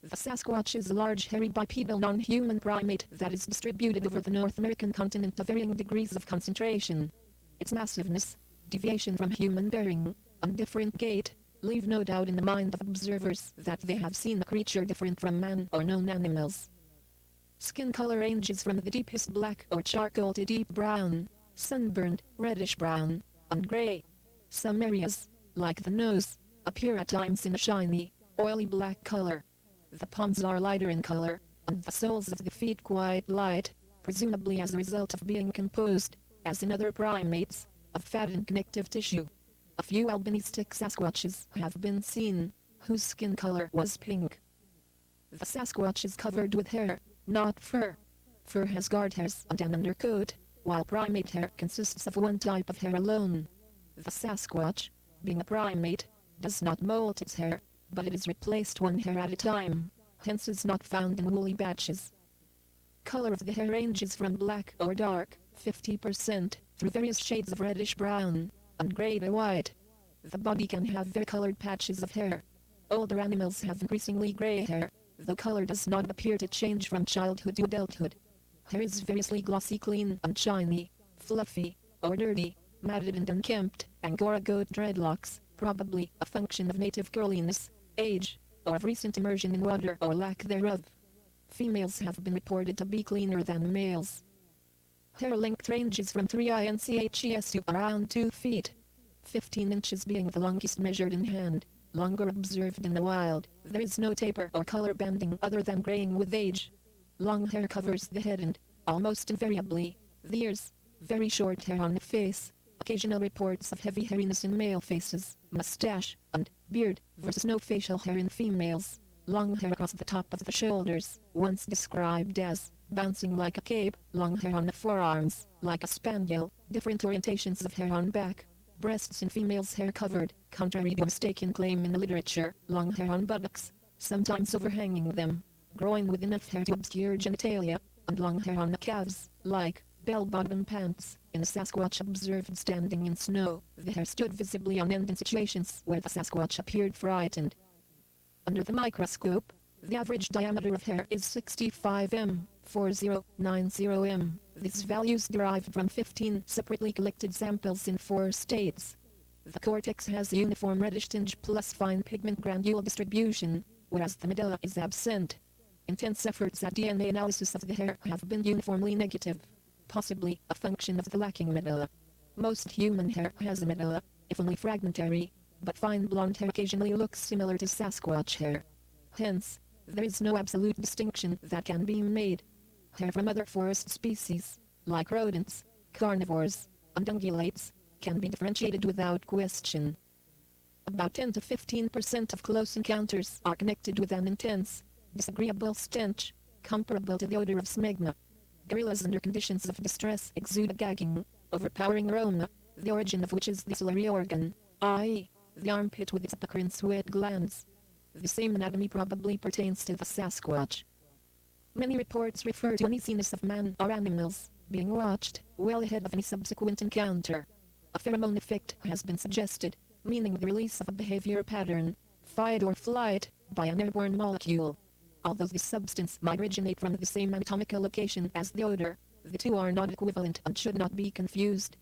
The Sasquatch is a large hairy bipedal non-human primate that is distributed over the North American continent to varying degrees of concentration. Its massiveness, deviation from human bearing, and different gait, leave no doubt in the mind of observers that they have seen a creature different from man or known animals. Skin color ranges from the deepest black or charcoal to deep brown, sunburned, reddish-brown, and gray. Some areas, like the nose, appear at times in a shiny, oily black color. The palms are lighter in color, and the soles of the feet quite light, presumably as a result of being composed, as in other primates, of fat and connective tissue. A few albinistic Sasquatches have been seen, whose skin color was pink. The Sasquatch is covered with hair, not fur. Fur has guard hairs and an undercoat, while primate hair consists of one type of hair alone. The Sasquatch, being a primate, does not molt its hair, but it is replaced one hair at a time, hence is not found in woolly batches. Color of the hair ranges from black or dark, 50%, through various shades of reddish-brown, and gray to white. The body can have varicolored patches of hair. Older animals have increasingly gray hair, though color does not appear to change from childhood to adulthood. Hair is variously glossy, clean and shiny, fluffy, or dirty, matted and unkempt, Angora goat dreadlocks, probably a function of native curliness, age, or of recent immersion in water or lack thereof. Females have been reported to be cleaner than males. Hair length ranges from 3 inches to around 2 feet, 15 inches being the longest measured in hand, longer observed in the wild. There is no taper or color banding other than graying with age. Long hair covers the head and, almost invariably, the ears. Very short hair on the face. Occasional reports of heavy hairiness in male faces, mustache, and beard, versus no facial hair in females. Long hair across the top of the shoulders, once described as bouncing like a cape. Long hair on the forearms, like a spaniel. Different orientations of hair on back. Breasts in females hair covered, contrary to a mistaken claim in the literature. Long hair on buttocks, sometimes overhanging them. Groin with enough hair to obscure genitalia, and long hair on the calves, like bell-bottom pants. In a Sasquatch observed standing in snow, the hair stood visibly on end in situations where the Sasquatch appeared frightened. Under the microscope, the average diameter of hair is 65 m, 4090 m. These values derived from 15 separately collected samples in 4 states. The cortex has a uniform reddish tinge plus fine pigment granule distribution, whereas the medulla is absent. Intense efforts at DNA analysis of the hair have been uniformly negative, possibly a function of the lacking medulla. Most human hair has a medulla, if only fragmentary, but fine blonde hair occasionally looks similar to Sasquatch hair. Hence, there is no absolute distinction that can be made. Hair from other forest species, like rodents, carnivores, and ungulates, can be differentiated without question. About 10 to 15% of close encounters are connected with an intense, disagreeable stench, comparable to the odor of smegma. Gorillas under conditions of distress exude a gagging, overpowering aroma, the origin of which is the ciliary organ, i.e., the armpit with its apocrine sweat glands. The same anatomy probably pertains to the Sasquatch. Many reports refer to uneasiness of man or animals being watched well ahead of any subsequent encounter. A pheromone effect has been suggested, meaning the release of a behavior pattern, fight or flight, by an airborne molecule. Although this substance might originate from the same anatomical location as the odor, the two are not equivalent and should not be confused.